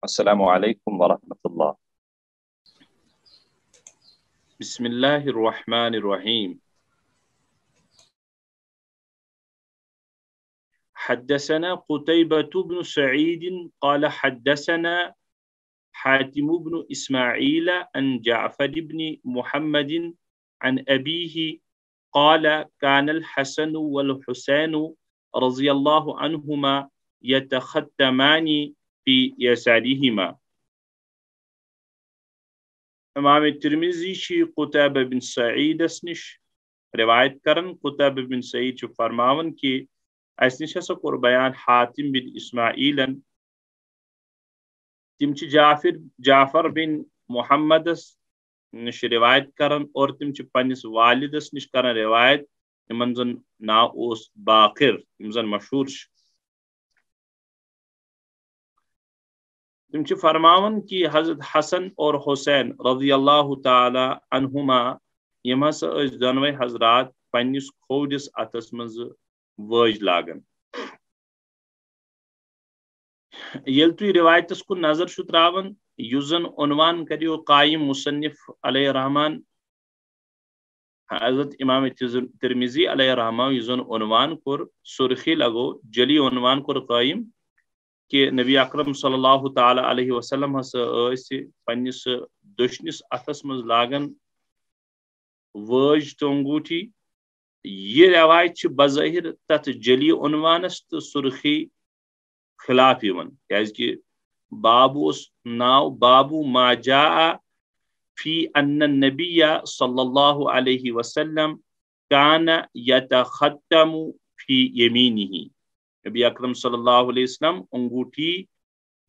السلام عليكم ورحمة الله. بسم الله الرحمن الرحيم. حدثنا قتيبة بن سعيد قال حدثنا حاتم بن إسماعيل عن جعفر بن محمد عن أبيه قال كان الحسن والحسين رضي الله عنهما يتختمان في يسارهما. امام ترمذی قتیبہ بن سعید نش روایت کرن. قتیبہ بن سعید فرماون کہ اس نش ہسا کور بیان حاتم بن اسماعیل تم جعفر بن محمد نش روایت کرن اور تم پنس والدس نش کرن روایت یمن زن ناو اوس باقر یم زن مشہور تم فرماون کہ حضرت حسن اور حسین رضی اللہ تعالی عنہما یم ہسا دونوے حضرات پنس کھوڑس اتس مز وج لاگن. یل تھی روایتس کن نظر چھ تراون یس زن عنوان کریو قائم مصنف علیہ الرحمان حضرت امام ترمذی علیہ الرحمہ یس زن عنوان کور سرخی لگو جلی عنوان کور قائم کہ نبی اکرم صلی اللہ تعالی علیہ وسلم ہسا پنس دشنس اتس مز لاگن وج تو انگوٹھی. یہ روایت بظاہر تت جلی عنوانس تو سرخی خلاف کہ باب ناو بابو ما جاء فی ان النبی صلی اللہ علیہ وسلم کان یتختم فی یمینہ. نبی اکرم صلی اللہ علیہ وسلم انگوٹھی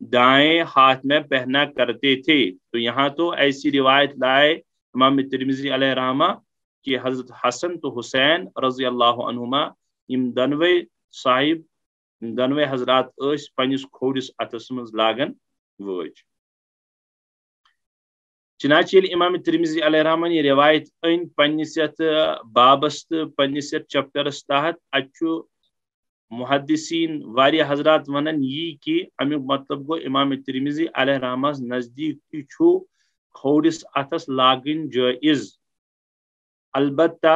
دائیں ہاتھ میں پہنا کرتے تھے. تو یہاں تو ایسی روایت لائے امام ترمذی علیہ الرحمہ کہ حضرت حسن تو حسین رضی اللہ عنہما یم دنوے صاحب دنوے حضرات اس پنس کھوڑس اتس مز لاگن وج. چنانچہ امام ترمذی علیہ الرحمہ یہ روایت ان پنس یت بابس تو پنس یت چپٹرس تحت اچھو محدثین واریہ حضرات ونن یہ کہ امیک مطلب گو امام ترمذی علیہ الرحمہ نزدیک چھو کھوڑس اتس لاگن جائز. البتہ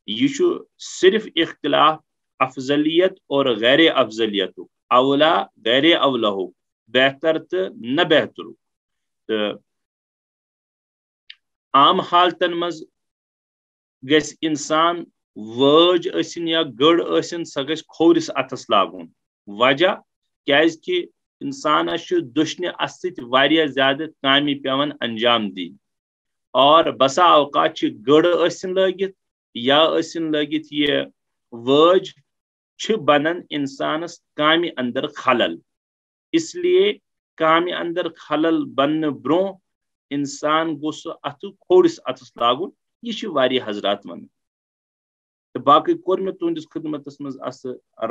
یہ صرف اختلاف افضلیت اور غیر افضلیت اولا غیر اولا ہو بہتر تو نہ بہتر تو عام حالتن مز گس انسان وج ٲسِن یا گڑ ٲسِن سۄ گژھِ کھوورِس اتھس لاگُن. وجہ کیازِ کہ انسانس چھُ دٔچھنہِ اتھٕ سۭتۍ واریاہ زیادٕ کامہِ پیوان انجام دِنۍ اور بسا اوقات چھِ گڑ ٲسِن لٲگِتھ یا ٲسِن لٲگِتھ یہِ وٲج چھِ بنان انسانس کامہِ اندر خلل. اس لیے کامہِ اندر خلل بننہٕ برونٛہہ انسان گوٚژھ سُہ اتھٕ کھوورِس اتھس لاگُن. یہِ چھِ واریاہ حضرات ونان. تو باقی کور میں تہندس خدمتس مز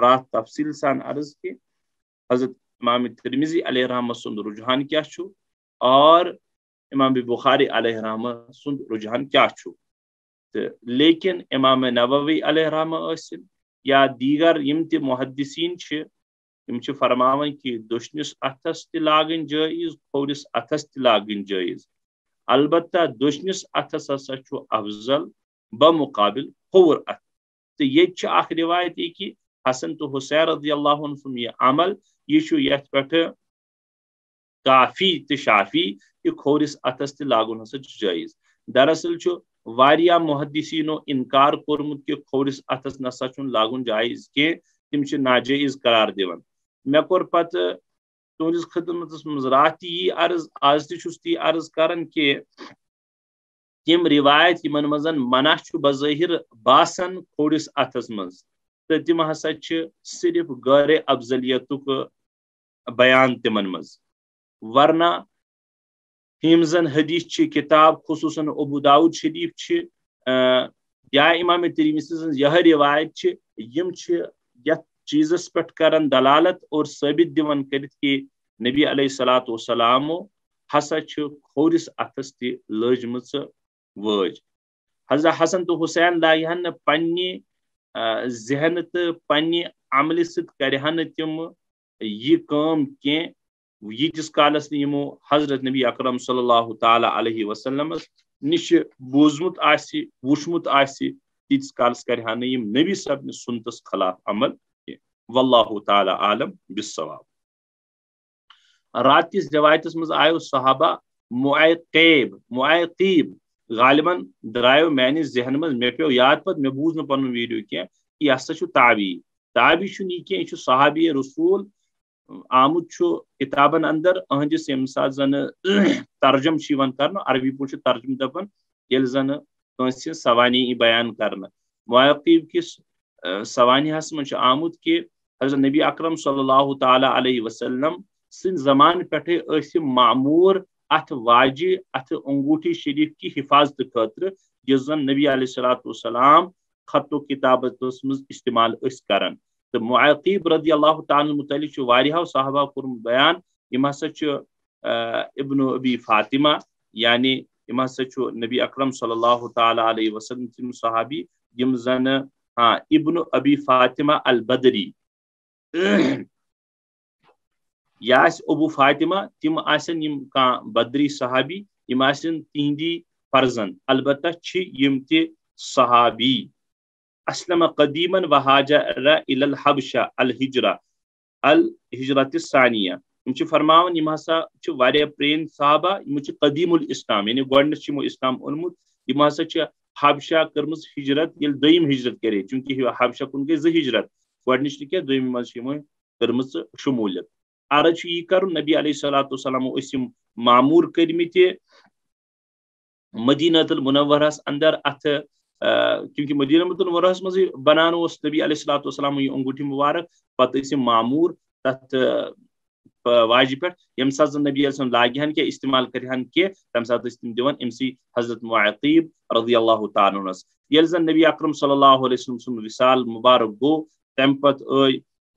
رات تفصیل سان عرض کہ حضرت امام ترمذی علیہ الرحمہ سند رجحان کیا چھو اور امام بخاری علیہ الرحمہ سند رجحان کیا چھو. لیکن امام نووی علیہ الرحمہ ٲسِن یا دیگر یم تہ محدثین چھ یم چھ فرماون کہ دشنس اتھس تہ لاگن جائز کھوورس اتھس تہ لاگن جائز. البتہ دشنس اتھس ہسا چھو افضل بمقابل کھوور اتھ. تو یہ اخ روایت یہ کہ حسن تو حسین رضی اللہ عنہ سن یہ عمل یہ یت پہ کافی تو شافی کہ کھوورس اتھس تہ لاگن ہسا جائز. دراصل واریاہ محدثینو انکار کورمت کہ کھوورس اتھس نسا چھن لاگن جائز کی تم ناجائز قرار دیون. مے کور پتہ تہندس خدمتس مز رات یہ عرض آز تی عرض کران کہ تم روایت یمن مزن منع بظاہر باسان کھوورس اتھس مز تو تم ہسا صرف غیر افضلیت بیان تمن مز. ورنہ یم زن حدیث کتاب خصوصاً ابو داؤد شریف یا امام ترمذی سن یہ روایت یم یت چیزس پہ کرن دلالت اور ثابت دیون کرت کہ نبی علیہ الصلوۃ والسلام ہسا کھوورس اتھس تہ لجمژ وج. حضرت حسن تو حسین لاگہن پنہ ذہن تو پنہ عمل ست کرہن تم یہ کام کی یتس کالس نمو حضرت نبی اکرم صلی اللہ تعالی علیہ وسلم نش بوزمت آسی وشمت آسی تیتس کالس کرہا نیم نبی صاحب نے سنتس خلاف عمل واللہ تعالی عالم بالصواب. رات کس روایتس مز آیو صحابہ معیقیب غالباً درائیو میانی ذہن مز مے پیو یاد پت مے بوز نہ پنن ویڈیو کی یہ ہسا چھ تابعی چھ یہ کی صحابی رسول آمد کتابن اندر اہندس یم سات زن ترجم کرنا عربی پہ ترجم دپان یل زن کنس سوانی بیان کرنا معیقیب کس سوانیہس من آمد کہ حضرت نبی اکرم صلی اللہ تعالی علیہ وسلم سن زمان پٹھے معمور ات واجہ ات انگوٹھی شریف کی حفاظت خاطر جس زن نبی علیہ الصلوۃ والسلام خط و کتابت مز استعمال کران. تو معیقیب رضی اللہ تعالی متعلق واریاہو صحابہ کورمت بیان یم ہسا ابن ابی فاطمہ یعنی یم ہسا نبی اکرم صلی اللہ تعالی علیہ وسلم تم صحابی یم زن ابن ابی فاطمہ البدری یا ابو فاطمہ تم آسن یم کان بدری صحابی یم آسن تہندی فرزند البتہ یم تی صحابی. اسلم قدیما وہاجر الی الحبشہ الہجرۃ الثانیہ یم فرماون یم ہسا واریاہ پرین صحابہ یم قدیم الاسلام یعنی گۄڈنیتھ یمو اسلام اونمت یم ہسا حبشہ کرمز ہجرت یل دویم ہجرت کرے چونکہ حبشہ کن گئی 2 ہجرت گۄڈنچ نہ دویم مز یمو کرمز شمولیت. عرض یہ کرن نبی علیہ الصلوۃ والسلام اسم معمور کرمت مدینہ المنورہس اندر ات کیونکہ مدینہ المنورہس مز بنان اس نبی علیہ الصلوۃ والسلام یہ انگوٹھی مبارک پتہ معمور تت واجہ پہ یم سات نبی علیہ السلام لاگہن کہ استعمال کرہن کہ تم سات تم دون امسی حضرت معیقیب رضی اللہ تعالی عنہ یل زن نبی اکرم صلی اللہ علیہ وسلم سن وصال مبارک گو تم پت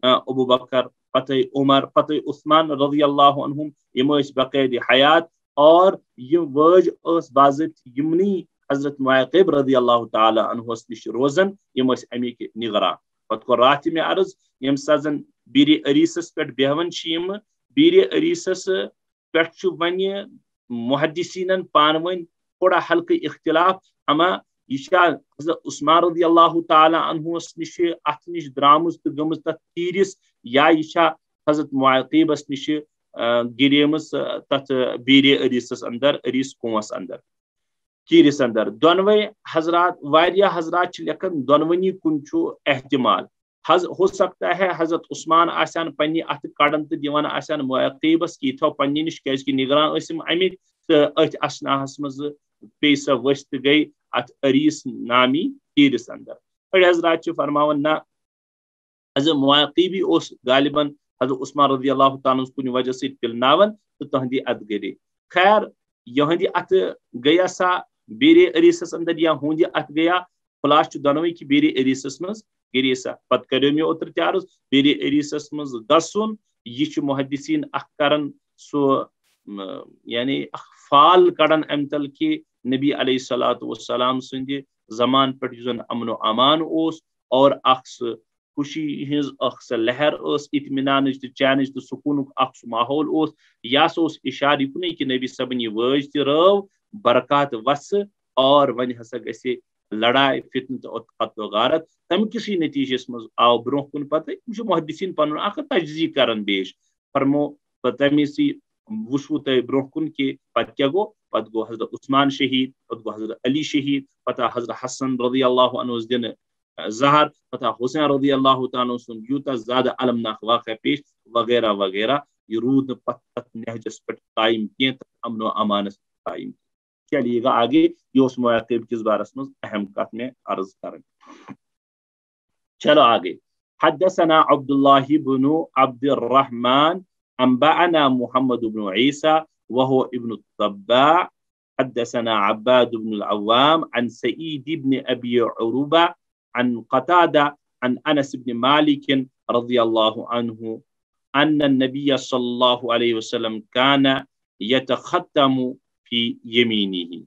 ابو بکر پتہ عمر پتہ عثمان رضی اللہ عنہم یم بقید حیات اور یم وج باضابطہ یمنی حضرت معیقیب رضی اللہ تعالی عنہ نش روزن یم امیک نگراں. پتہ کور رات میں عرض یم سازن بیر عریسس پہ بیہون یم بیر عریسس پہ ون محدثینن پانون تھوڑا حلقہ اختلاف اما یہ حضرت عثمان رضی اللہ تعالی عنہ نش ات نش درامز تو گمز تک تیرس یا یہ حضرت معیقیبس نش گریمز تت بیر عریسس اندر عریس کنوس اندر کیرس اندر. دونوے حضرات واریاہ حضرات لکھن دونونی کن احتمال ہو سکتا ہے حضرت عثمان آسان پنہ ات کڑن تو دیوان آسان معیقیبس کہ یہ تھو پنہ نش کی نگران اسم امیک تو ات اسناہس مز پی سا ورست گئی ات عریس نامی تیرس اندر. بڑے حضرات فرماون نہ حضرت معیقیبی اس غالباً حضرت عثمان رضی اللہ تعالیٰ کن وجہ سے پلناون تو تہندی ات گرے. خیر یہندی ات گیا سا بیر عریسس اندر یا ہندی ات گیا خلاص دونوے کہ بیر عریسس مز گری سا. پتہ کرو مے اوتر تارز بیر عریسس مز گسن یہ محدثین اخ کرن سو یعنی فال کڑن ام تل کہ نبی علیہ الصلوۃ والسلام سند زمان پہ زن امن و امان اس اور اخ خوشی ہز اخ سہ لہر اس اطمینان تو چین تو سکون اخ ماحول اس یا سا اشارہ یکن کہ نبی صبن یہ وج تہ رو برکات وس اور ون ہسا گژھِ لڑائی فتن تو قتل و غارت. تم کسی نتیجس مز آو برو کن پتہ محدثین پن اخ تجزیہ کرن بیش فرمو تمی سی وشو تہ برو کن کہ پتہ کیا گو پتہ گو حضرت عثمان شہید پتہ گو حضرت علی شہید پتہ حضرت حسن رضی اللہ عنہ دن زہر پتہ حسین رضی اللہ تعالیٰ سن یوتا زیادہ المناک واقع پیش وغیرہ وغیرہ. یہ رود پتہ نہجس پہ قائم کی امن و امانس قائم. چلیے گا آگے یہ اس معیقیب کس بارس میں اہم کت میں عرض کریں. چلو آگے. حدثنا عبد الله بن عبد الرحمن انبأنا محمد بن عيسى وهو ابن الطباع حدثنا عباد بن العوام عن سعيد بن ابي عروبة عن قتادة عن انس بن مالك رضي الله عنه ان النبي صلى الله عليه وسلم كان يتختم في يمينه.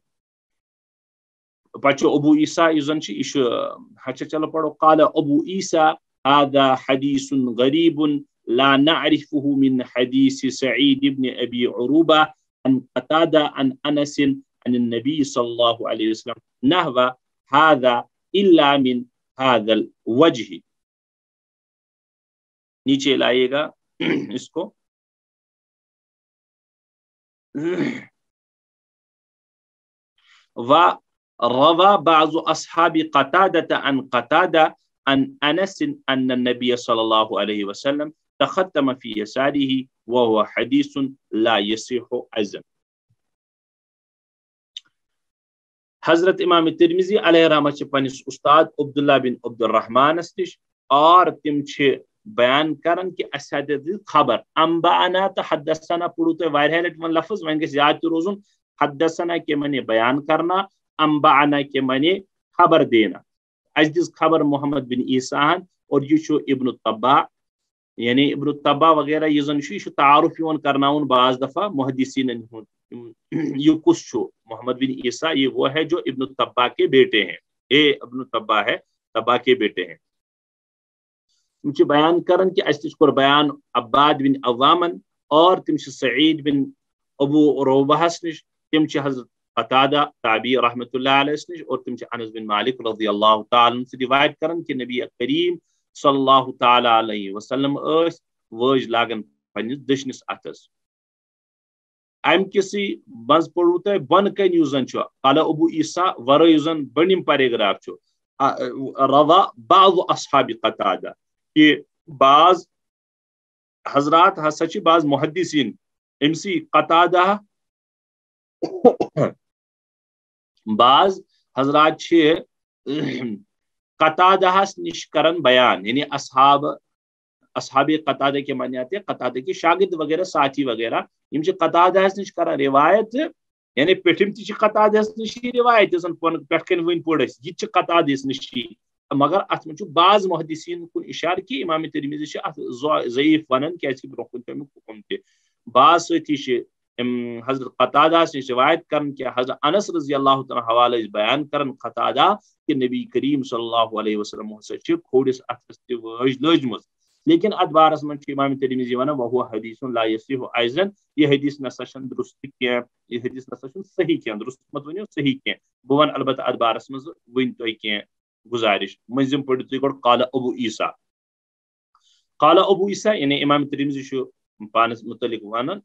بچو ابو عیسیٰ یزن چھ چلو پڑھو. قال ابو عیسیٰ هذا حدیث غریب لا نعرفه من حديث سعيد بن أبي عروبة عن قتادة عن أنس عن النبي صلى الله عليه وسلم نحو هذا إلا من هذا الوجه. نیچے لائیے گا اس کو. وروى بعض أصحاب قتادة عن قتادة عن أنس أن النبي صلى الله عليه وسلم تختم في يساره وهو حديث لا يصح أيضا. حضرت امام ترمذی علیہ رحمۃ پنس استاد عبداللہ بن عبد الرحمن نش اور تم بیان کرن کہ اسد خبر انبانا تو حدثنا پڑھو تو واریاہ لٹ من لفظ وۄنۍ گژھِ یاد تہِ روزُن حدثنا کے معنی بیان کرنا انبانا کے معنی خبر دینا. اس دِژ خبر محمد بن عیسیٰ اور یہ چھُ ابن الطباء یعنی ابن الطباء وغیرہ یہ زن یہ تعارف یوان کرناون بعض دفعہ محدثین یہ کس چھو محمد بن عیسیٰ یہ وہ ہے جو ابن الطباء کے بیٹے ہیں. ابن الطباء ہے طباء کے بیٹے ہیں. تم بیان کرن کہ اس کور بیان عباد بن عوامن اور تم سعید بن ابو عروبہ نش تم حضرت قتادہ تابعی رحمۃ اللہ علیہ نش اور تم انس بن مالک رضی اللہ تعالی عنہ سے روایت کرن کہ نبی کریم صلی اللہ تعالی علیہ وسلم اس وج لاگن پنس دشنس اتس. ام کسی مز پڑھو تو بن کن یوزن قال ابو عیسیٰ ورا یوزن بنیم پیراگراف روا بعض اصحاب قتادہ کہ بعض حضرات ہسا بعض محدثین امسی قتادہ بعض حضرات قتادہ نش کرن بیان یعنی اصحاب قتادہ کے معنی آتے ہیں قتادہ کے شاگرد وغیرہ ساتھی وغیرہ یم قتادہ نش کران روایت یعنی پیٹھم تہ قتادہ نش روایت پٹ کن ون پڑ یہ قتادہ نش مگر ات من بعض محدثین کن اشارہ کہ امام ترمذی ات ضعیف ونان کی برو کن تمیک حکم تہ بعض ساتھی حضرت قتادہ سے روایت کرن کہ حضرت انس رضی اللہ تعالی حوالہ بیان کرن قتادہ کہ نبی کریم صلی اللہ علیہ وسلم کھوڑس اتس تہ وج لجمت. لیکن ات بارس من امام ترمذی ونان وہ حدیث لا یصح ایضا یہ حدیث نسا چھن درست کینٛہہ یہ حدیث نسا چھن صحیح کینٛہہ درست مت ونیو صحیح کینٛہہ بہ ون البتہ ات بارس من ون تہ کینٛہہ گزارش مزم پڑھو تھی گوڑ قال ابو عیسیٰ یعنی امام ترمذی پانس متعلق ونان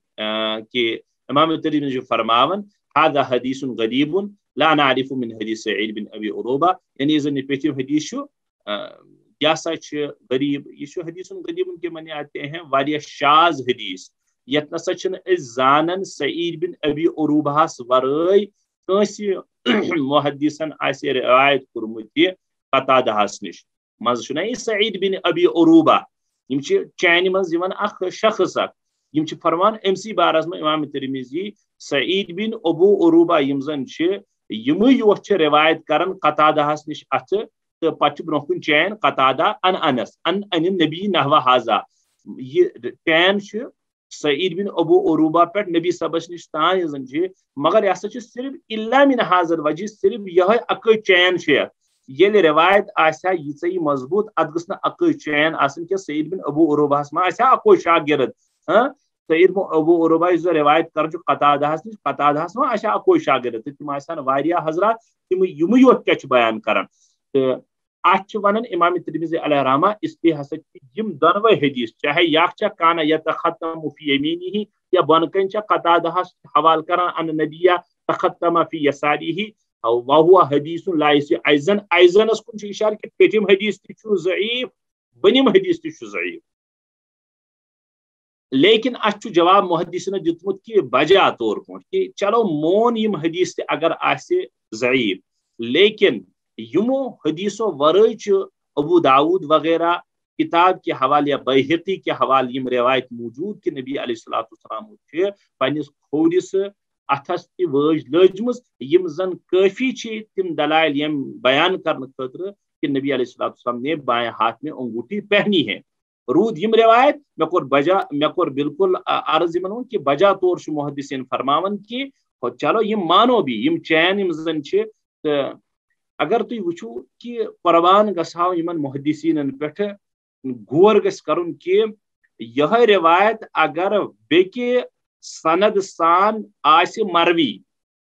کہ امام ترمذی فرماون هذا حدیث غریب لا نعرف من حدیث سعید بن ابی عروبہ یعنی زن پیچھے حدیث یہ سا غریب یہ حدیث غریب کے معنی آتے ہیں واریاہ شاذ حدیث یت نسا چھن زانن سعید بن ابی عروبہ ورائے کنسی محدثن آسے روایت کورمت قتادہ نش مز چھنا سعید بن ابی عروبہ یم چین مز اخ شخص یم فرمان امسی بارس میں امام ترمذی سعید بن ابو عروبہ یم زن یوت روایت کرن قتادہ نش ات تو پتہ برو کن چین قتادہ ان انس ان نبی نحو حاضا یہ چین سعید بن ابو عروبہ پہ نبی صبس نش تان زن مگر یہ ہسا صرف الا من حاضر وجہ صرف یہ اکے چین یل روایت آسیا یہ مضبوط ات گھس اکے چین آسن کہ سعید بن ابو عروبہ ما آسیا اکو شاگرد سعید بن ابو عروبہ روایت کر قتادہ نش قتادہ ما آسیا اکو شاگرد تم آسان واریاہ حضرات تم یم یوت کیا بیان کران تو ات ونان امام ترمذی علیہ رحمہ اس پہ ہسا یم دونوے حدیث چاہے یا کانا یتختم فی یمینہ یا بن کن قتادہ حوال کران ان نبی تختم فی یسارہ وهو حدیث لا یصح ایضا ایضاس کن اشارہ کہ پیٹم حدیث تہ ضعیف بنیم حدیث تہ ضعیف. لیکن ات جواب محدثین دتمت کہ بجا طور کہ چلو مون یم حدیث تہ اگر آسہ ضعیف لیکن یمو حدیثو ورائے ابو داود وغیرہ کتاب کے حوالے یا بیہقی کے حوالے یم روایت موجود کہ نبی علیہ الصلوۃ والسلام پنس کھوڑس اتھس تہ وج لجمز یم زن کافی تم دلائل یم بیان کرنے خاطر کہ نبی علیہ الصلوۃ والسلام نے بائیں ہاتھ میں انگوٹھی پہنی ہے. رود یم روایت مے کور بالکل عرض یمن کہ بجا طور محدثین فرماون کہ چلو یم مانو بھی یم چین یم زن اگر تھی وچو کہ قربان گھو یمن محدثین پہ غور گھس کرن کہ یہ روایت اگر بیکہ سند سان آسہِ مروی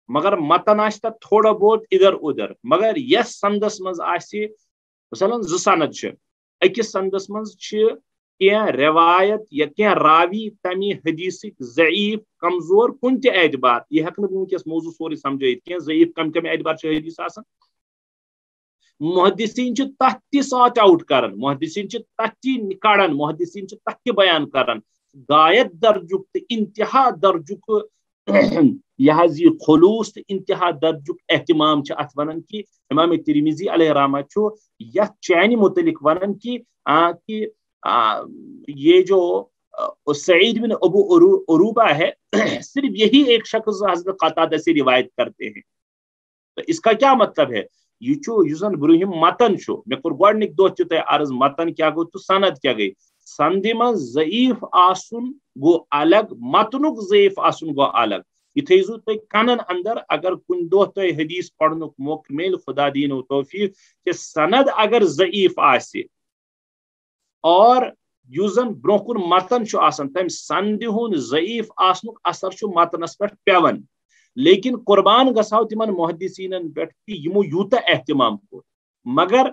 مگر متن آسہِ تتھ تھوڑا بہت ادھر ادھر مگر یس سندس منٛز آسہِ مثلاً زٕ سند چھِ أکِس سندس منٛز چھِ کینٛہہ روایت یا کینٛہہ راوی تمہِ حدیثک ضعیف کمزور کُنہِ تہِ اعتبار یہ ہیٚکہٕ نہٕ بہٕ وٕنکیٚس موضوع سورُے سمجھٲیِتھ کینٛہہ ضعیف کم اعتبار چھِ حدیث آسان محدثین چھِ تتھ تہِ سارٹ آوٹ کران محدثین چھِ تتھ تہِ کڑان محدثین چھِ تتھ تہِ بیان کران غایت درجُک تہٕ انتہا درجُک یہ خلوص تو انتہا درجُک اہتمام ات ونان کہ امام ترمذی علیہ رحمہ یتھ چانہ متعلق ونان کہ یہ جو سعید بن ابو عروبہ ہے صرف یہی ایک شخص حضرت قتادہ سے روایت کرتے ہیں تو اس کا کیا مطلب ہے یہ زن برہم متن مے کور گۄڈنِکۍ دۄہ تہِ تۄہہِ عرض متن کیا گو تو سند کیا گئی سندِ منٛز ضعیف آسُن گو الگ متنُک ضعیف آسُن گو الگ یہ تھٲیزو تُہۍ کنن اندر اگر کُنہِ دۄہ تۄہہِ حدیث پرنُک موقع میلہِ خدا دینو توفیق کہ سند اگر ضعیف آسہِ اور یُس زن برونٛہہ کُن متن چھُ آسان تمہِ سندِ ہُنٛد ضعیف آسنُک اثر چھُ متنس پٮ۪ٹھ پیوان لیکن قربان گژھو تمن محدثینن پٮ۪ٹھ کہ یمو یوٗتاہ اہتمام کوٚر مگر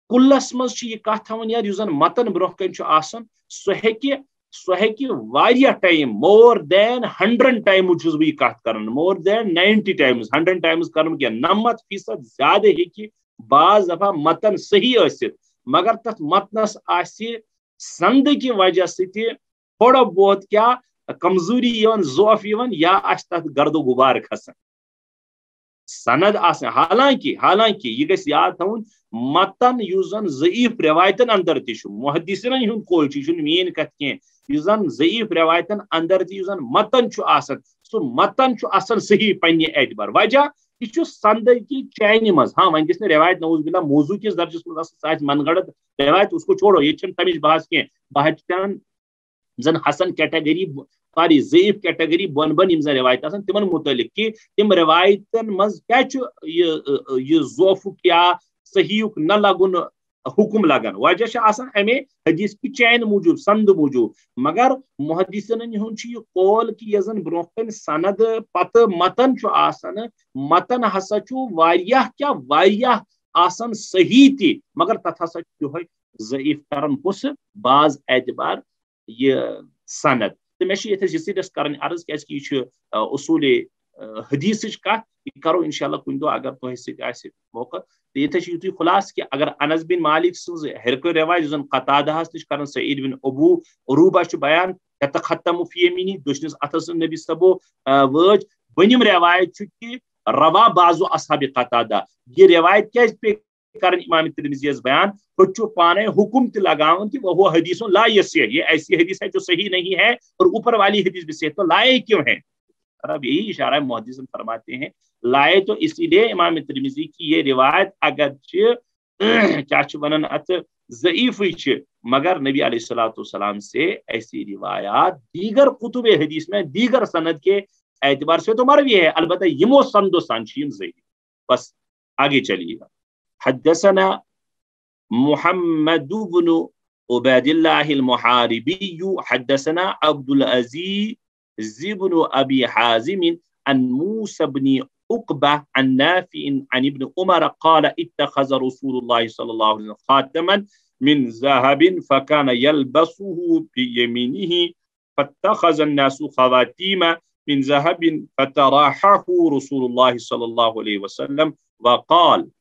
کلس مز یہ کت تھاون یاد یُس زن متن برونٛہہ کن چھُ آسان سُہ ہیٚکہِ واریاہ ٹایم مور دین 100 ٹائمز چھُس بہٕ یہِ کتھ کران مور دین 90 ٹائمز 100 ٹائمز کرُن کینٛہہ 90% زیادٕ ہیٚکہِ بعض دفعہ متن صحیح ٲسِتھ مگر تتھ متنس آسہِ سندٕ کہِ وجہ سۭتۍ تھوڑا بہت کیا کمزوری یِوان ضعف یِوان یا آسہِ تتھ گرد و غبار کھسان سند آسان حالانکہ یہ گژھِ یاد تھاوُن متن یُس زن ضعیف روایتن اندر تہِ چھُ محدثینن ہُنٛد قول چھُ یہِ چھُنہٕ میٲنۍ کتھ کینٛہہ یُس زن ضعیف روایتن اندر تہِ یُس زن متن چھُ آسان سُہ متن چھُ آسان صحیح پننہِ اعتبار وجہ یہ چھُ سندٕچہِ چانہِ منٛز ہاں وۄنۍ گژھِ نہٕ روایت نعوذ باللہ موضوع کِس درجس منٛز آسان سۄ آسہِ من گڑت روایت اس کو چھوڑو ییٚتہِ چھنہٕ تمِچ بحث کینٛہہ بہٕ ہیٚچھان زن حسن کیٹگری ساری ضعیف کیٹگری بن یم زن روایت آسان تمن متعلق کہ تم روایتن مز کیا یہ ضعفُک یا صحیحُک نہ لگن حکم لگان وجہ آسان امے حدیث کی چین موجود سند موجود مگر محدثین ہُنٛد یہ قول کہ یس زن برونٛہہ کن سند پتہ متن آسان متن ہسا واریاہ آسان صحیح تہِ مگر تتھ ہسا یہے ضعیف کران کُس بعض اعتبار یہ سند تو مے یہ کرن عرض کیازِ یہ اصول حدیث کت یہ کرو انشاءاللہ کُنہِ دۄہ اگر تۄہہِ سۭتۍ آسہِ موقع تو یہ یُتھُے خلاص کہ اگر انس بن مالک سٕنٛز ہیٚرکہٕ روایت زن قتادہس نش کران سعید بن ابو عروبہ چھُ بیان یتختم فی یمینی دشنس اتھس نبی صبو وٲج بٔنِم روایت چھُ کہ روا بعض اصحاب قتادہ یہ روایت کیازِ پے کرن امام ترمذی بیان چھُ پانے حکم تہِ لگاون کہ وہ حدیث لا یصح یہ ایسی حدیث ہے جو صحیح نہیں ہے اور اوپر والی حدیث بھی صحیح تو لائے کیوں ہے اب یہی اشارہ محدثین فرماتے ہیں لائے تو اسی لیے امام ترمذی کی یہ روایت اگرچہ کیا ونان ات ضعیف مگر نبی علیہ الصلوۃ والسلام سے ایسی روایات دیگر کتب حدیث میں دیگر سند کے اعتبار سے تو مروی ہے البتہ یمو سند و سانچین ضعیف بس آگے چلیے گا حدثنا محمد بن عبید اللہ المحاربی حدثنا عبد العزیز بن ابی حازم عن موسى بن عقبة عن نافع عن ابن عمر قال اتخذ رسول الله صلى الله عليه وسلم خاتما من ذهب فكان يلبسه بيمينه فاتخذ الناس خواتيم من ذهب فتراحه رسول الله صلى الله عليه وسلم وقال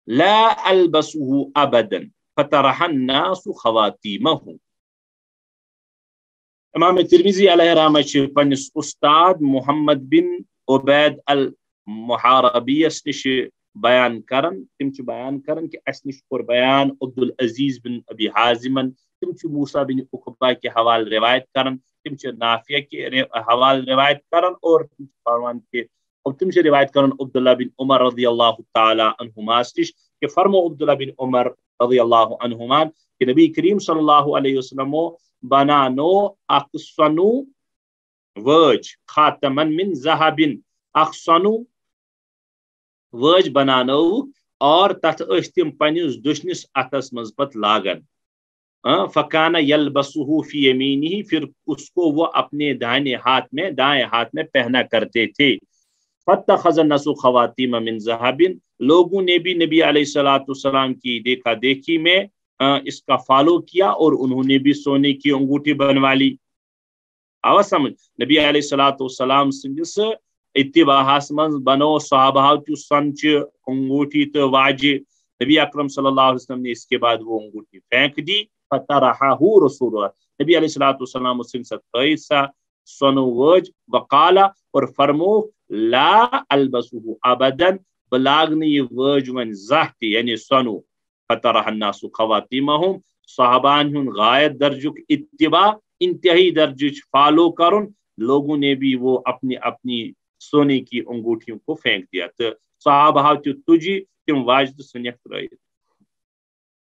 لا ألبسه أبدا فترح الناس خواتيمه امام ترمذی علیہ رحمہ پنس استاد محمد بن عبید المحاربیس نش بیان کرن تم بیان کرن کہ اس نش کور بیان عبد العزیز بن ابی حازمن تم موسیٰ بن عقبہ کے حوال روایت کرن تم نافع کے حوال روایت کرن اور فرمان کے تم روایت کرن عبداللہ بن عمر رضی اللہ تعالی عنہما نش کہ فرمو عبداللہ بن عمر رضی اللہ عنہما کہ نبی کریم صلی اللہ علیہ وسلم بنانو اقصنو وج خاتمن من ذهب اقصنو وج بنانو اور تتھ تم پنس دشنس اتس مز پت لاگن فکانہ یلبسہ فی یمینہ پھر اس کو وہ اپنے دائیں ہاتھ میں پہنا کرتے تھے فاتخذ الناس خواتیم من ذہب لوگوں نے بھی نبی علیہ السلام کی دیکھا دیکھی میں اس کا فالو کیا اور انہوں نے بھی سونے کی انگوٹھی بنوا لی آوا سمجھ نبی علیہ السلام سندس اتباعس من بنو صحابہ سنچ انگوٹھی تو واجہ نبی اکرم صلی اللہ علیہ وسلم نے اس کے بعد وہ انگوٹھی پھینک دی فطرحہ رسول اللہ نبی علیہ السلام سا سونو وج وقال اور فرمو لا البسہ ابدا بلاگن یہ وج ون زاہ یعنی سونو فطرح الناس خواتیمہم صحابان ہن غایت درجک اتباع انتہائی درجہ فالو کرن لوگوں نے بھی وہ اپنی سونے کی انگوٹھیوں کو پھینک دیا تو صحابہ تجی تم واجد سنیک ترائیت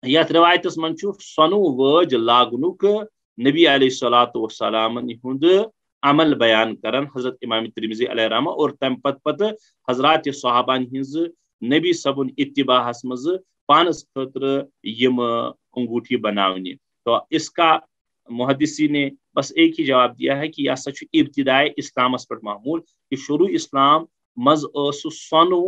یت روایتس من سونو وج لاگنک نبی علیہ السلام ہند عمل بیان کرن حضرت امام ترمذی علیہ رحمہ اور تم پت حضرات صحابہ ہز نبی صبن اتباعس مز پانس خطر یم انگوٹھی بناونی تو اس کا محدثی نے بس ایک ہی جواب دیا ہے کہ یہ سا ابتدائے اسلامس پر معمول کہ شروع اسلام مز سونو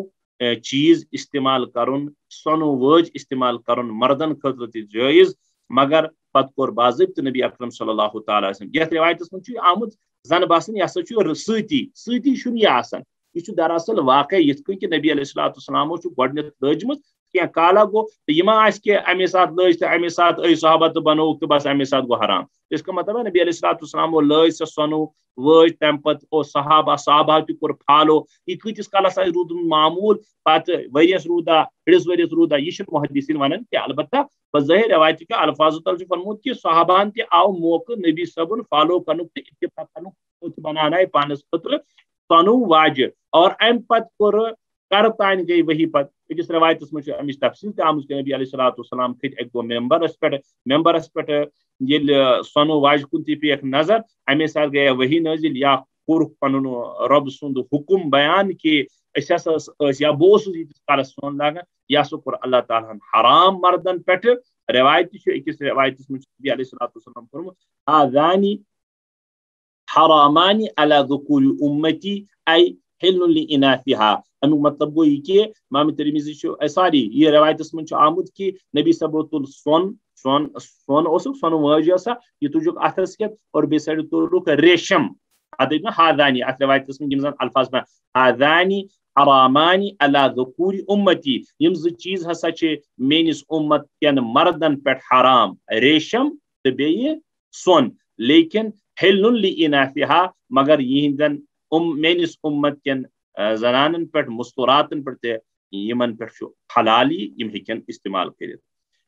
چیز استعمال کرن سونو وج استعمال کرن مردن خطر تی جائز مگر پت کور باضابطہ نبی اکرم صلی اللہ تعالی وسلم یتھ روایتس من آمد زن باسن یہ سا ستی شن یہ آسان یہ دراصل واقع یت کن کہ نبی علیہ السلام گۄڈنیتھ لٲجمٕژ کینٛہہ کالا گو تو یہ آس کہ امے سات لج تو امے سات اے صحابہ تو بنو تو بس امے سات گو حرام اس کا مطلب ہے نبی علیہ السلام وہ لج سا سونو وج تم پت او صحابہ تہ کور فالو یہ کتس کالس آس رود معمول پتہ ورس رودا بڑس ورس رودا یہ محدثین ونان کہ البتہ بظاہر روایت کے الفاظ تل فرمود کہ صحابان تہ آو موقع نبی صبن فالو کرنک تہ اتباع کرنک بنانے پانس خطر سونو واجہ اور ام پت کور کر تان گئی وہی پت اکس روایتس من امچ تفصیل تہ آمز کہ نبی علیہ السلام کھت اک دو ممبرس پہ یل سونو واج کن تہ پیک نظر امے سات گیا وہی نازل یا کورک پنن رب سند حکم بیان کہ اس یا بوس کالس سون لاگان یا سا کور اللہ تعالیٰ حرام مردن پہ روایت اکس روایتس من نبی علیہ السلام فرمود آذانی حرامانی علی ذکور امتی ای حل لاناثها امیک مطلب گو یہ کہ امام ترمذی ساری یہ روایتس من آمد کہ نبی صبر تل سون وج یہ تجک اتھس کت اور بی سائڈ تلک ریشم ادب ہادانی ات روایتس من الفاظ میں ہادانی حرامانی علی ذکور امتی یم ز چیز ہسا میانس امت کین مردن پہ حرام ریشم تو بیہ سون لیکن حل لاناثها مگر یہندن میانس امت کین زنانن پہ مستوراتن پہ یمن پہ حلالی یم ہکن استعمال کرت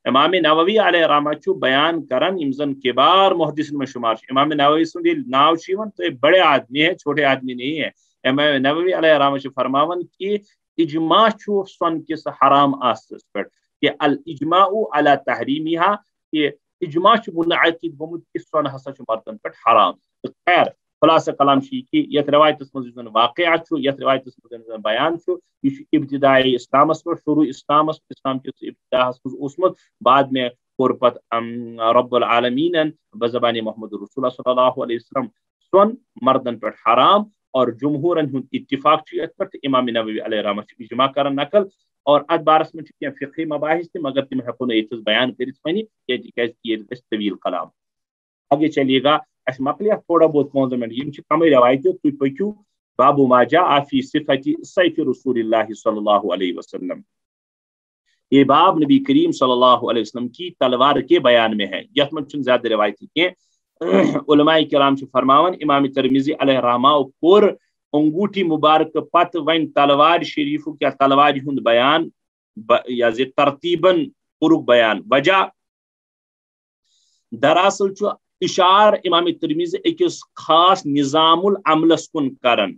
امام نووی علیہ رحمہ بیان کرن یم زن کبار محدثین میں شمار امام نووی سند ناو تو بڑے آدمی ہے چھوٹے آدمی نہیں ہے امام نووی علیہ رحمہ فرماون کہ اجماع سون کس حرام آسس پہ کہ الاجماع علی تحریمها کہ اجماع منعقد گومت کہ سون ہسا مردن پہ حرام خیر خلاصہ کلام کی یت روایتس من واقعات یت روایتس من بیان یہ ابتدائی اسلامس پہ شروع اسلام کس ابتداس مزمت بعد میں کور پت رب العالمین بزبان محمد رسول اللہ صلی اللہ علیہ وسلم سون مردن پہ حرام اور جمہورن ہند اتفاق پہ امام نووی علیہ رحمہ اجماع کرن نقل اور ات بارس میں فقہی مباحث تہ مگر تم ہیکو نا بیان کرت ونی یہ طویل کلام آگے چلیے گا اس مکلیا تھوڑا بہت 15 منٹ یم کم روایت تھی پکو باب ما جاء فی صفت سیف رسول اللہ صلی اللہ علیہ وسلم یہ باب نبی کریم صلی اللہ علیہ وسلم کی تلوار کے بیان میں ہے یت من زیادہ روایتی کی علماء کرام فرماون امام ترمذی علیہ رحمہ کور انگوٹھی مبارک پت ون تلوار شریف کیا تلوار ہند بیان یا ترتیباً پورک بیان وجہ دراصل اشار امام ترمذی ایکس خاص نظام العملس کن کرن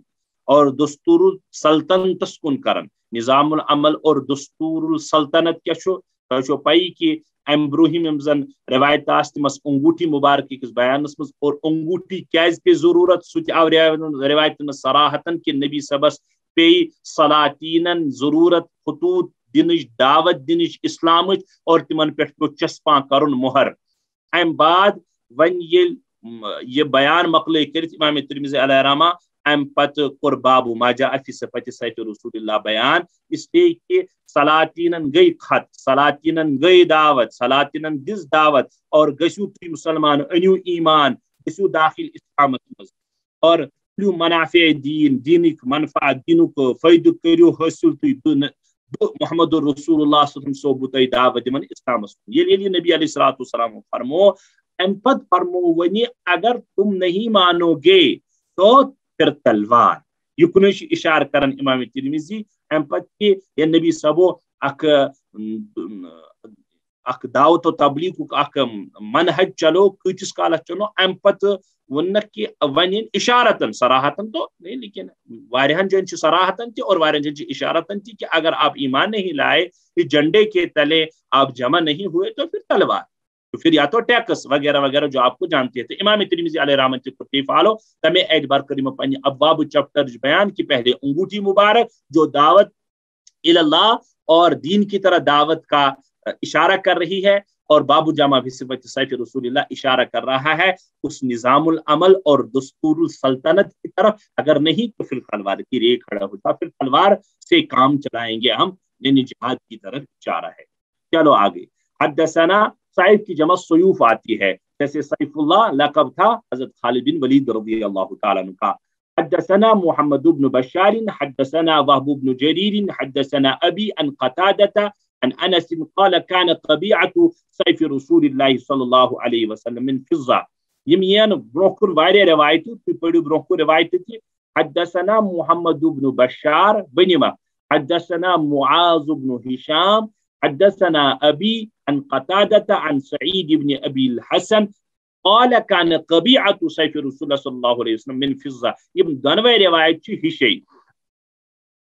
اور دستور السلطنتس کن کرن نظام العمل اور دستور السلطنت کیا چھو پائی کہ ام بروہم زن روایت تمس انگوٹھی مبارک کس بیانس مز اور انگوٹھی کیاز پہ ضرورت سہ آو روایت میں صراحتن کہ نبی صبس پی سلاطینن ضرورت خطوط دنچ دعوت دنچ اسلامچ اور تمن پہ چسپاں کرن مہر ام بعد ون یہ بیان مقلے کرت امام ترمذی علیہ رحمہ ام پت کور باب ما جاء فی صفت سیف رسول اللہ بیان اس لیے کہ سلاطینن گئی خط سلاطینن گئی دعوت سلاطینن دس دعوت اور گسیو تھی مسلمان انیو ایمان گسیو داخل اسلام اور منافع دین دینک منفعت دینک فائدہ کریو حاصل تھی محمد رسول اللہ صلی اللہ علیہ وسلم صوبت دعوت من اسلام یہ نبی علیہ الصلوۃ والسلام فرمو ام پت فرمو ونی اگر تم نہیں مانو گے تو پھر تلوار یہ کنش اشار کرن امام ترمذی ام پت کہ یہ نبی صبو اک دعوت و تبلیغ اک منہج چلو کتس کالس چلو ام پت ون کہ ون اشارتن صراحتن تو نہیں لیکن واریہن جن صراحتن تھی اور واریہن جن اشارتن تھی کہ اگر آپ ایمان نہیں لائے اس جھنڈے کے تلے آپ جمع نہیں ہوئے تو پھر تلوار تو پھر یا تو ٹیکس وغیرہ وغیرہ جو آپ کو جانتے ہیں. امام ترمذی علیہ رحمۃ فالو تمہیں اعتبار کریم پنی ابواب چیپٹر بیان کی پہلے انگوٹھی مبارک جو دعوت اللہ اور دین کی طرح دعوت کا اشارہ کر رہی ہے اور باب جامع فی صفت سیف رسول اللہ اشارہ کر رہا ہے اس نظام العمل اور دستور السلطنت کی طرف. اگر نہیں تو پھر تلوار کی رے کھڑا ہوتا پھر تلوار سے کام چلائیں گے ہم یعنی جہاد کی طرف اشارہ ہے. چلو آگے. حدثنا سیف کی جمع سیوف آتی ہے جیسے سیف اللہ لقب تھا حضرت خالد بن ولید رضی اللہ تعالیٰ عنہ کا. حدثنا محمد بن بشار حدثنا وهب بن جرير حدثنا ابي عن قتادة عن انس قال كان طبيعة سيف رسول الله صلى الله عليه وسلم من فضة. يمين بروكر واري روايته في پڑھو بروكر روايته. حدثنا محمد بن بشار بنما حدثنا معاذ بن هشام حدثنا ابي عن قتادة عن سعيد بن ابي الحسن قال كان طبيعة سيف رسول الله صلى الله عليه وسلم من فضة. یہ دونویں روایت چھ ہشی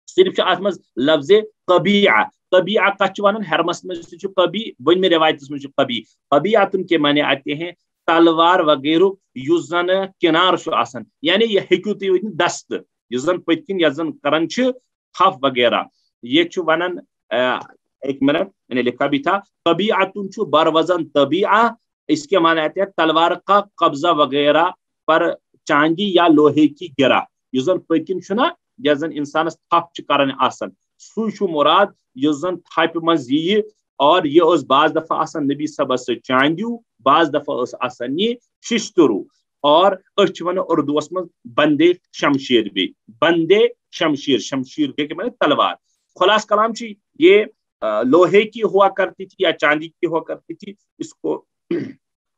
صرف اتمز لفظ طبیعہ طبیعہ کچ ونن ہرمس میں قبی بن میں روایت میں قبی قبیعتن کے معنی آتے ہیں تلوار وغیرہ یس زن کنار شو آسن یعنی یہ ہیکو تھی دست یس زن پتکن یس زن کرن چھ تھف وغیرہ یہ چھ ونن ایک منٹ میں نے لکھا بھی تھا طبیعتن چھ بر وزن طبیعہ اس کے معنی آتے ہیں تلوار کا قبضہ وغیرہ پر چاندی یا لوہے کی گرہ یس زن پتکن چھنا یس زن انسانس تھپ چھ کرن آسن سو شو مراد یس زن تھپ مز یہ اور یہ اس بعض دفعہ آسن نبی صبح سے چاندیو بعض دفعہ اس آسن یہ ششترو اور اچھ ون اردو اس میں بندے شمشیر بھی بندے شمشیر شمشیر کے معنی تلوار. خلاص کلام چی یہ لوہے کی ہوا کرتی تھی یا چاندی کی ہوا کرتی تھی. اس کو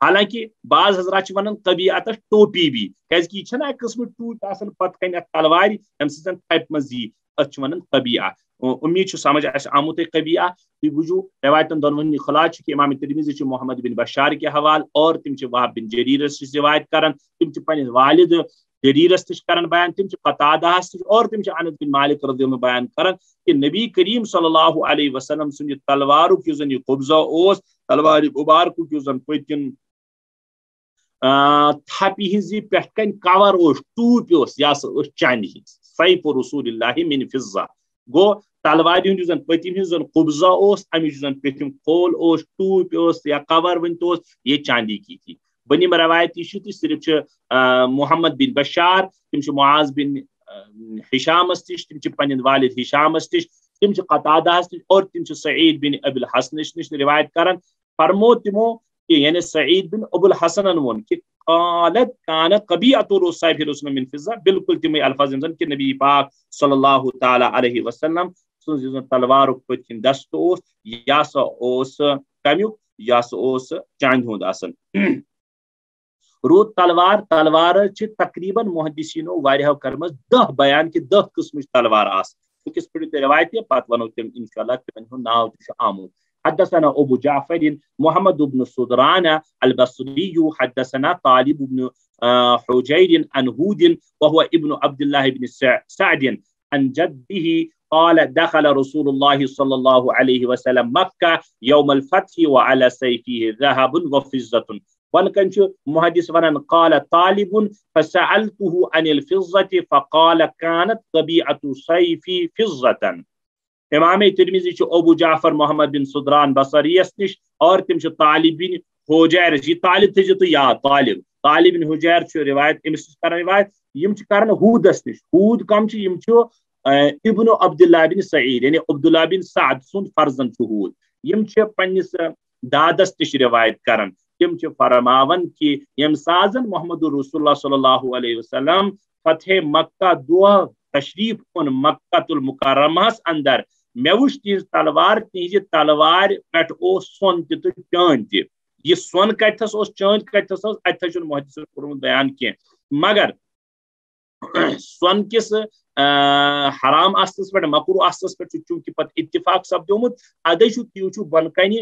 حالانکہ بعض حضرات ونن طبیعت ٹوپی بھی کیازکہ یہ چھنا ایک قسم ٹوٹ آسن پت کن تلوار ام سن ٹائپ مزی اچھ ونن طبیعت. امید چھ سمجھ اس آمت قبیعہ تھی بوجھو روایتن دونونی خلاص کہ امام ترمذی چھ محمد بن بشار کے حوالہ اور تم چھ وہب بن جریر سے روایت کرن تم چھ پنس والد جریر سے کرن بیان تم چھ قتادہ اور تم چھ انس بن مالک رضی اللہ عنہ بیان کرن کہ نبی کریم صلی اللہ علیہ وسلم سن تلوار کی زن قبضہ اوس تلوار مبارک کی زن پتن تھپی ہزی پٹھ کن کور اوس ٹوپ اوس یا اس چاندی سیف رسول اللہ من فضہ گو تلوار ہند زن پتم ہز زن قبضہ اوس امچ زن پتم کھول اوس ٹوپ اوس یا کور ونت اوس یہ چاندی کی تھی. بنیم روایت یہ صرف محمد بن بشار تم معاذ بن ہشامس نش تم پنن والد ہشامس نش تم قتادہس نش اور تم سعید بن ابی الحسن نش روایت کرن فرمو تمو کہ یعنی سعید بن ابو الحسن ون کہ قالت کان قبیعۃ سیف رسول من فضہ بالکل تم الفاظ کہ نبی پاک صلی اللہ تعالی علیہ وسلم سن تلوار پتکن دست اوس یا سا اوس کمیک یا سا اوس چاند ہند آسن. رود تلوار تلوار تقریباً محدثینو واریاہو کرمز 10 بیان کہ 10 قسم تلوار آس کس پہ روایت پتہ ونو تم انشاءاللہ تمن ہند ناو تہ آمود. حدثنا ابو جعفر محمد بن صدران البصري حدثنا طالب بن حجير عن هود وهو ابن عبد الله بن سعد عن جده قال دخل رسول الله صلى الله عليه وسلم مكة يوم الفتح وعلى سيفه ذهب وفضة. ونكنش محدث ونن قال طالب فسألته عن الفضة فقال كانت طبيعة سيفي فضة. امام ترمذی ابو جعفر محمد بن سدران بصریس نش اور تم طالب بن حجیر یہ طالب تھو تو یاد طالب بن حجیر روایت امس کران روایت یم کران ہودس نش ہود کم یم ابن عبداللہ بن سعید یعنی عبداللہ بن سعد سن فرزند ہود یم پنس دادس نش روایت کران تم فرماون کہ یم سازن محمد رسول اللہ صلی اللہ علیہ وسلم فتح مکہ دہ تشریف کن مکہ المکرمہ اندر مے وچ تہذ تلوار تہذ تلوار پہ سون تہ چاند تہ یہ سون کتس چاند کتس اتھ محدث کورمت بیان کی مگر سون کس حرام آستس پہ مکروہ آستس پہ چونکہ پتہ اتفاق سپدومت ادے تیو بن کن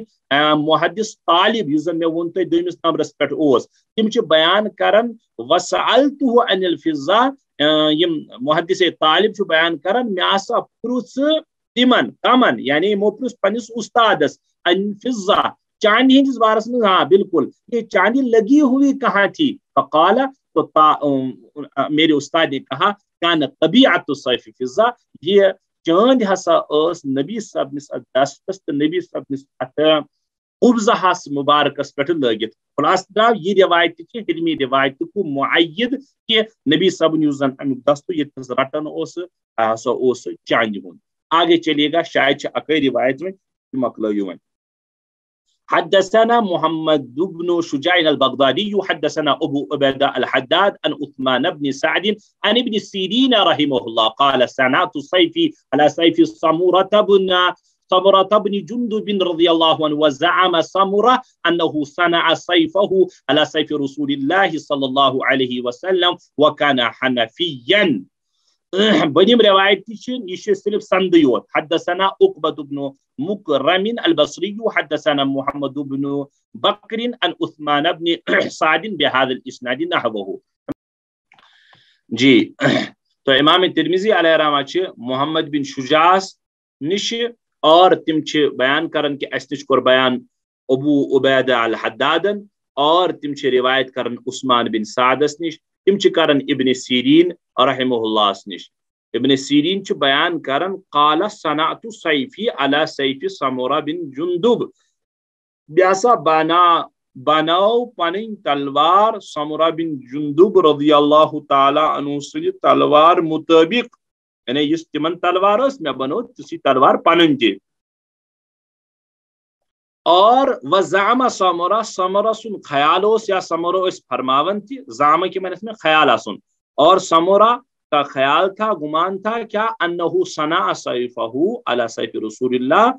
محدث طالب اس مے ون تہ دویمس نمبرس پہ تم بیان کران وسألتہ عن الفضہ یم محدث طالب بیان کران مے ہسا پرژھ تمن کمن یعنی مو پرژھ پنس استادس عن فضہ چاندی ہندس بارس میں ہاں بالکل یہ چاندی لگی ہوئی کہاں تھی فقال تو میرے استاد نے کہا کان طبیعت الصیف فضہ یہ چاند ہسا اس نبی صاحب نس دستس نبی صاحب نس قبضہس مبارکس پہ لگت خلاص درو یہ روایت علمی روایت کو معید کہ نبی صاحب یس زن امیک دست یہ رٹان سا چاندی ہند آگے چلیے گا شاید اکئی روایت میں مکلو ون حدثنا محمد بن شجاع البغدادي حدثنا ابو عبيدة الحداد عن عثمان بن سعد عن ابن سيرين رحمه الله قال سنعت صيفي على سيف سمرة بن جندب رضي الله عنه وزعم سمرة أنه صنع سيفه على سيف رسول الله صلى الله عليه وسلم وكان حنفيا بنیم روایت یہ صرف سندیوت حدثنا عقبة بن مكرم البصري حدثنا محمد بن بكر عن عثمان بن سعد بهذا الاسناد نحوه جی تو امام ترمذی علیہ رحمہ محمد بن شجاع نش اور تم بیان کرن کہ اس نش کور بیان ابو عبیدہ الحدادن اور تم روایت کرن عثمان بن سعدس نش تم کرن ابن سیرین رحمہ اللہ نش ابن سیرین بیان کرن قال صنعت سیفی علی سیف سمورہ بن جندب بیاسا بناو پنن تلوار سمورہ بن جندب رضی اللہ تعالی عنہ سے تلوار مطابق یعنی اس تمن تلوار اس میں بنو تسی تلوار پنن تہ اور وزعم سمورہ سن خیال یا سمورہ اس فرماون تھی زعم کی معنی میں خیال سن اور سمورہ کا خیال تھا گمان تھا کیا انہو صنع سیفہ علی سیف رسول اللہ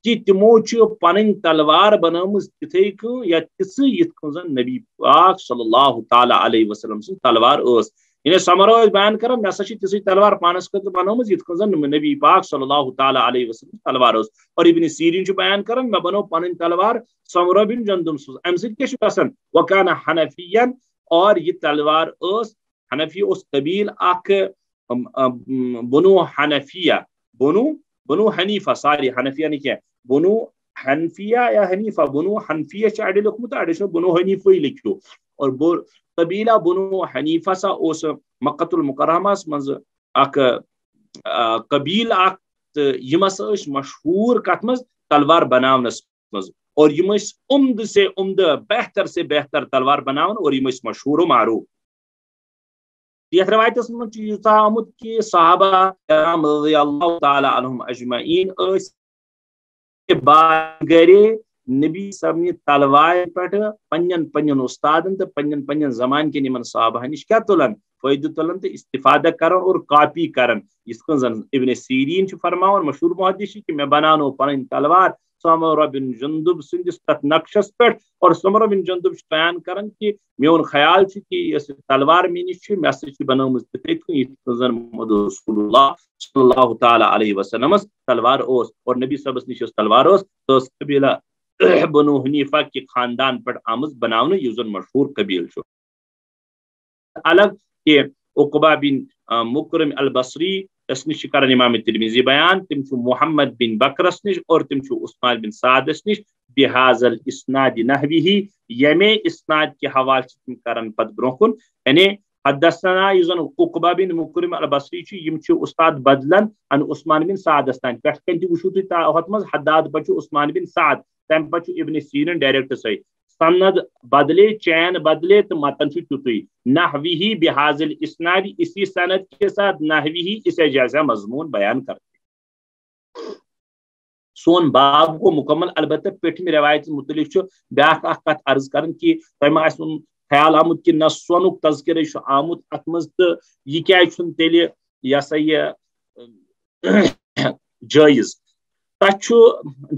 کہ تمو پنن تلوار بنامز تتھے یا تس یتھ زن نبی پاک صلی اللہ تعالی علیہ وسلم سن تلوار اس یعنی سمورہ بیان کرم میں سچ تسی تلوار پانس خط بنامز یتھ زن نبی پاک صلی اللہ تعالی علیہ وسلم تلوار اس اور ابن سیرین بیان کرم میں بنو پنن تلوار سمورہ بن جندب سن ام سچ کیا گژھان وکان حنفیا اور یہ تلوار اس حنفی اس قبیل اخ بنو حنفیہ بنو حنیفہ ساری حنفیہ نہیں کیا بنو حنفیہ یا حنیفہ بنو حنفیہ اڑے لکھمت اڑے بنو حنیفہ لکھو اور قبیلہ بنو حنیفہ سا اس مکۃ المکرمہ مز اخ قبیل اخ یمس مشہور کت مز تلوار بناونس مز اور یم عمد سے عمد بہتر سے بہتر تلوار بناون اور یم مشہور و معروف یہ روایت من آمت کہ صحابہ کرام رضی اللہ تعالی عنہم اجمعین گرے نبی صاحب نے تلوار پہ پن استادن تو پن زمان کے نمن صحابہ نش کیا تلن فائدہ تلن تو استفادہ کرن اور کاپی کرن اس کو زن ابن سیرین فرماون مشہور محدث کہ میں بنانو پن تلوار سمورہ بن جندب سندس تک نقشس پہ اور سمورہ بن جندب بیان کرن کہ میون خیال کہ اس تلوار میں نش میں بنومز زن محمد رسول اللہ صلی اللہ تعالی علیہ وسلم تلوار اس اور نبی صاحب نش تلوار اس تو قبیلہ بنو حنیفہ کے خاندان پر آمد بناؤن یہ زن مشہور قبیل چھو الگ کہ عقبہ بن مکرم البصری اس نش کرن امام ترمذی بیان تم محمد بن بکرس نش اور تم عثمان بن سعدس نش بهذا الاسناد نحوه یمے اسناد کے حوالے سے تم کرن پت برونکن یعنی حدثنا یزن عقبہ بن مکرم البصری یم استاد بدلن ان عثمان بن سعد تان پہ کن تہ وچھو تھی ہت مز حداد پہ عثمان بن سعد تم پہ ابن سیرین ڈائریکٹ صحیح سند بدلے چین بدلے تو متن تیتھی نحوی بحاظ الاسناد اسی سند کے ساتھ نحوی اسے جیسا مضمون بیان کرتے سون باب کو مکمل البتہ پیٹھ میں روایت متعلق بیاکھ اخ کت عرض کرن کہ تمہ آسن خیال آمت کہ نہ سونک تذکرے آمت ات مز تو یہ کیا تیل یہ سا یہ جائز تک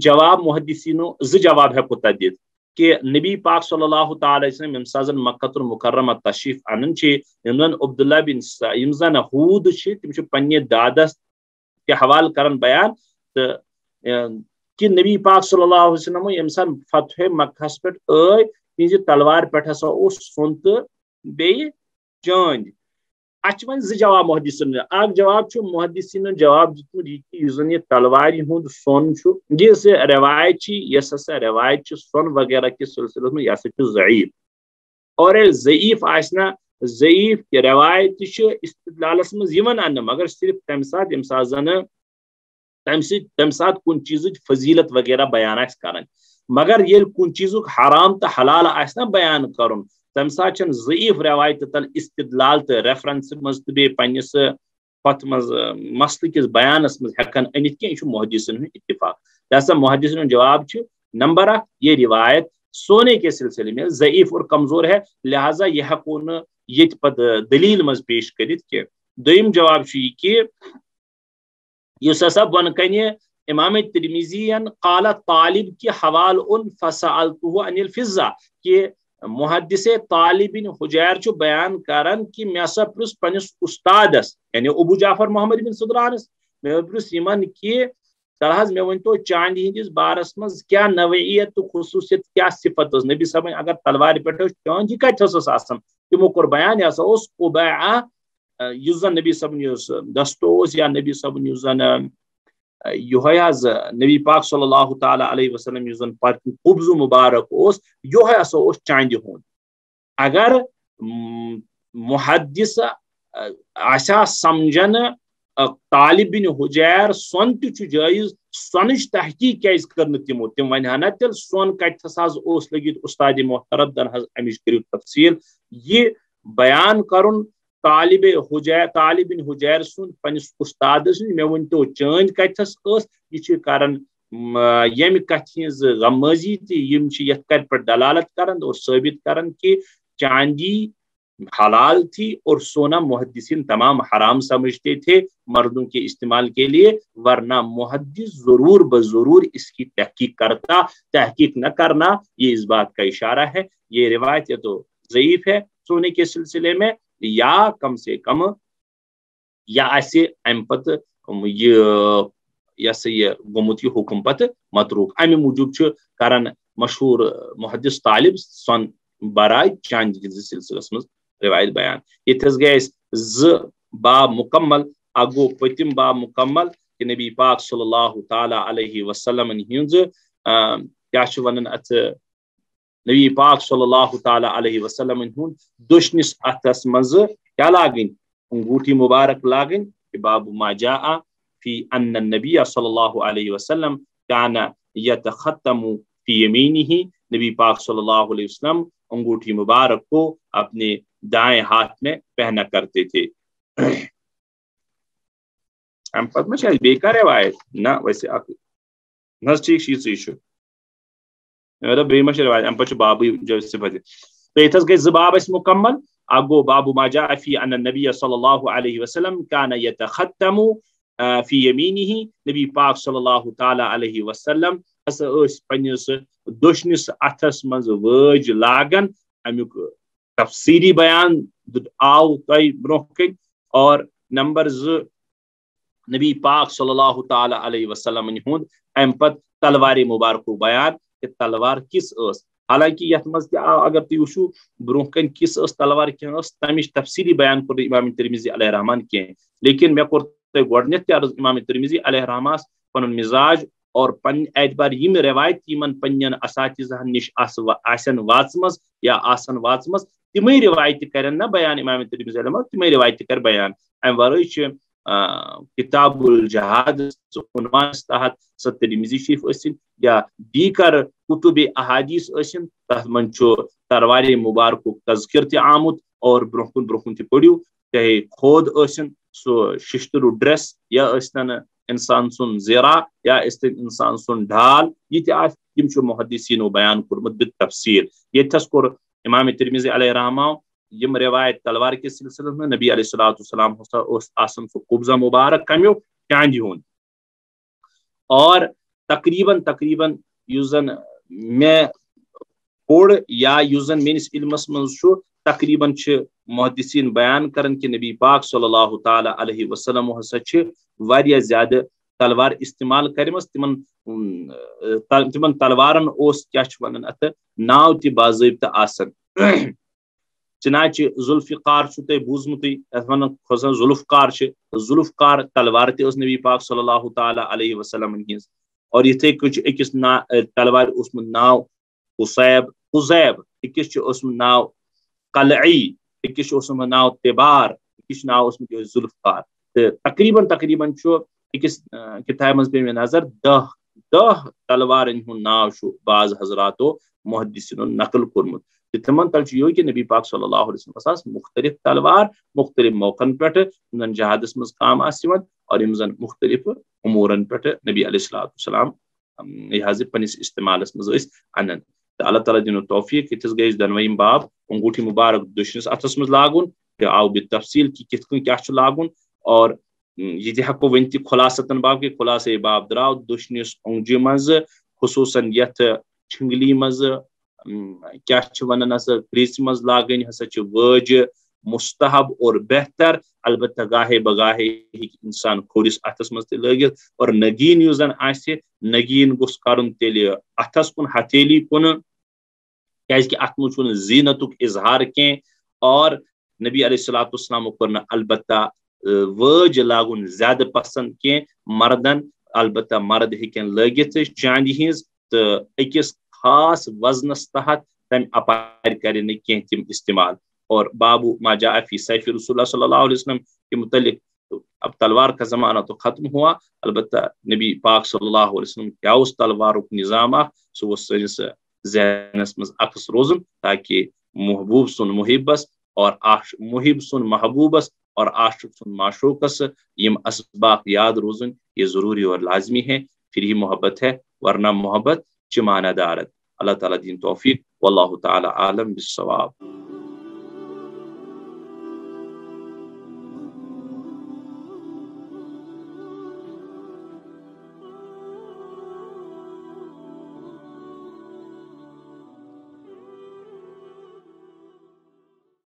جواب محدثینو جواب ہیکو تت دت کہ نبی پاک صلی اللہ تعالی وسلم یم سازن مکۃ المکرمہ تشریف انن یم زن عبداللہ بن یم زن حود تم پنہ دادس کے حوالہ کرن بیان تو کہ نبی پاک صلی اللہ علیہ وسلم یم سان فتح مکہ پہ تہذ تلوار پہ ہسا سون تو بیٚیہِ چاند اتھ ون جواب محدثین اخ جواب محدثین جواب دیتمت یہ زن یہ تلوار ہند سون یہ روایت یس ہسا روایت سون وغیرہ کس سلسلس میں یہ ہسا ضعیف اور ضعیف آسنا ضعیف روایت استدلالس مز ان مگر صرف تمہ سات یم سات زن تمہ سات کن چیز فضیلت وغیرہ بیان آس کران مگر یل کن چیز حرام تو حلال آسنا بیان کرن تمہ سات ضعیف روایت تل استدلال تو ریفرنس مز تو بی پنس پت مز مسئلہ کس بیانس مز ہیکن انت کی یہ محدثین ہند اتفاق لہذا محدثین جواب نمبر اخ یہ روایت سونے کے سلسلے میں ضعیف اور کمزور ہے لہذا یہ ہیکو نت پت دلیل مز پیش کرت کی دویم جواب یہ کہ اس ہسا بن کن امام ترمذی قال طالب کی حوال ان فسألته عن الفضہ کہ محدث طالب بن حجیر بیان کران کہ میں سا پرس پنس استادس یعنی ابو جعفر محمد بن صدرانس میں پرس یمن کہ ترحظ میں ونتو چاندی ہندس بارس مز کیا نوعیت تو خصوصیت کیا صفت نبی صاحب اگر تلوار پہ چاند یہ کتس آسان تمو کور بیان یہ سا قبیعہ اس زن نبی صاحب دستو یا نبی صاحب زن یہ نبی پاک صلی اللہ تعالی علیہ وسلم اس زن قبض مبارک یہ ہسا چاندی ہند اگر محدث آسا سمجھن طالب بن حجیر سون تہ جائز سونچ تحقیق کیاز کرن تمو تم ونہا تیل سون کتس لگت استاد محترم دن امچ کرو تفصیل یہ بیان کرن طالب بن حجیر سن پنس استاد مے ون تو چاند کتس یہ کران یم کت ہز غمازی تہ کر پر دلالت کران اور ثابت کران کہ چاندی حلال تھی اور سونا محدثین تمام حرام سمجھتے تھے مردوں کے استعمال کے لیے ورنہ محدث ضرور بضرور اس کی تحقیق کرتا تحقیق نہ کرنا یہ اس بات کا اشارہ ہے یہ روایت یا تو ضعیف ہے سونے کے سلسلے میں یا کم سے کم یا ایسے ام پت یہ گومت یہ حکم پت متروک امہ موجوب کران مشہور محدث طالب سن برائے چاند سلسلس مز روایت بیان یہ گئے باب مکمل اگو پتم باب مکمل کہ نبی پاک صلی اللہ تعالی علیہ وسلم ہز کیا ونان ات نبی پاک صلی اللہ تعالی علیہ وسلم ہند دشنس اتس مز کیا لاگن انگوٹھی مبارک لاگن کہ باب ما جاء فی ان النبی صلی اللہ علیہ وسلم کان یتختم فی یمینہ نبی پاک صلی اللہ علیہ وسلم انگوٹھی مبارک کو اپنے دائیں ہاتھ میں پہنا کرتے تھے ہم پتہ میں شاید بیکار روایت نہ ویسے نہ ٹھیک چیز بیمش روایت ام پہ باب جو صفت تو یہ گئی زباب اس مکمل اگو باب ما جاء فی ان النبی صلی اللہ علیہ وسلم کان یتختم فی یمینہ نبی پاک صلی اللہ تعالی علیہ وسلم پنس دشنس اتھس مز وج لاگن امیک تفسیری بیان آو تہ برہ کن اور نمبر 2 نبی پاک صلی اللہ تعالی علیہ وسلم ہند ام پت تلوار مبارک بیان کہ تلوار کس حالانکہ یت مز اگر تھی وچھو برہ کن کس تلوار کی تمچ تفصیلی بیان کور امام ترمذی علیہ رحمان کی لیکن مے کور تہ گڈنیتھ تہ عرض امام ترمذی علیہ رحمٰ پن مزاج اور پن اعتبار یم روایت یمن پنن اساتذہ نش آسن واچمز یا آسن واچمز تمے روایت کرن نا بیان امام ترمذی علیہ تمے روایت کر بیان ام ورٲے چھِ کتاب الجہاد عنوان تحت سۄ ترمذی شریف ٲسِن یا دیگر کتب احادیث ٲسِن تتھ منٛز چھُ تلوارِ مبارکُک تذکر تہِ آمُت اور برونٛہہ کُن تہِ پٔرِو چاہے کھود ٲسِن سُہ ششتروٗ ڈریس یا ٲسۍتن انسان سُنٛد زیرا یا ٲسۍتن انسان سُنٛد ڈھال یہِ تہِ آسہِ یِم چھُ محدثیٖنو بیان کوٚرمُت بالتفصیل ییٚتھس کوٚر امام ترمذی علیہ رحمہ یم روایت تلوار کس سلسلس میں نبی علیہ الصلوۃ والسلام آسن سُہ قبضہ مبارک کمیو چاندِ ہُنٛد اور تقریباً یُس زن مےٚ پوٚر یا یُس زن میٲنِس علمس منٛز چھُ تقریباً چھِ محدثیٖن بیان کران کہ نبی پاک صلی اللہ تعالیٰ علیہ وسلم ہسا چھِ واریاہ زیادٕ تلوار استعمال کرمژ تمن تلوارن اوس کیاہ چھِ ونان اتھ ناو تہِ باضٲبطہٕ آسان چنانچہ ذوالفقار چھُ تۄہہِ بوٗزمُتٕے یتھ ونان کھۄژان ذوالفقار تلوار تہِ ٲس نبی پاک صلی اللہ تعالیٰ علیہ وسلم ہنٛز اور یِتھے کٔنۍ چھُ أکِس تلوارِ اوسمُت ناو قُزیب أکِس چھُ اوسمُت ناو قلعی أکِس چھُ اوسمُت ناو تِبار أکِس چھُ ناو اوسمُت یِہوے ذوالفقار تہٕ تقریباً چھُ أکِس کِتابہِ منٛز پیٚیہِ مےٚ نظر 10 تلوارن ہُنٛد ناو چھُ بعض حضراتو محدثیٖنو نقل کوٚرمُت تہٕ تِمن تل چھُ یِہوے کہ نبی پاک صلی اللہ علیہ وسلم آسہِ مختلف تلوار مختلف موقعن پٮ۪ٹھ یِم زن جہادس منٛز کام آسہِ یِوان اور یِم زن مختلف امورن پٮ۪ٹھ نبی علیہ الصلوۃ والسلام یہِ حظ پننس استعمالس منٛز ٲسۍ انان تہٕ اللہ تعالیٰ دِنو توفیق ییٚتھس گٔے أسۍ دۄنوٲیِم باب انگوٗٹھی مبارک دٔچھنِس اتھس منٛز لاگُن تہٕ آو بالتفصیل کہ کِتھ کٔنۍ کیاہ چھُ لاگُن اور یہ تہِ ہٮ۪کو ؤنِتھ خُلاصتن باب کہ خُلاصے باب درٛاو دٔچھنِس اونٛگجہِ منٛز خصوٗصن یتھ چھِنگلی منٛز کیا چھِ ونان ہسا کریٖژِ منٛز لاگٕنۍ ہسا چھِ وٲجہِ مستحب اور بہتر البتہ گاہے بگاہے ہیٚکہِ انسان کھوٚرِس اتھس منٛز تہِ لٲگِتھ اور نگیٖن یُس زن آسہِ نگیٖن گوٚژھ کرُن تیٚلہِ اتھس کُن ہتھیلی کُن کیازِ کہِ اتھ منٛز چھُنہٕ زیٖنتُک اظہار کینٛہہ اور نبی علیہ الصلوۃ والسلامو کوٚر نہٕ البتہ وٲج لاگُن زیادٕ پسنٛد کینٛہہ مردن البتہ مرد ہیٚکن لٲگِتھ چاندِ ہِنٛز تہٕ أکِس خاص وزنس تحت تمہِ اپارِ کرِ نہٕ کینٛہہ تِم استعمال اور بابو ما جاء فی سیف رسول اللہ صلی اللہ علیہ وسلم کے متعلق اب تلوار کا زمانہ تو ختم ہوا البتہ نبی پاک صلی اللہ علیہ وسلم کیا اس تلوارُک نظام سُہ اوس سٲنِس ذہنس منٛز عکس روزُن تاکہ محبوب سُنٛد محبس اور محب سُنٛد محبوبس اور عاشق سُنٛد معشوقس یم اسباق یاد روزن یہ ضروری اور لازمی ہے پھر ہی محبت ہے ورنہ محبت چمانہ دارت اللہ تعالیٰ دین توفیق واللہ تعالیٰ عالم بالصواب.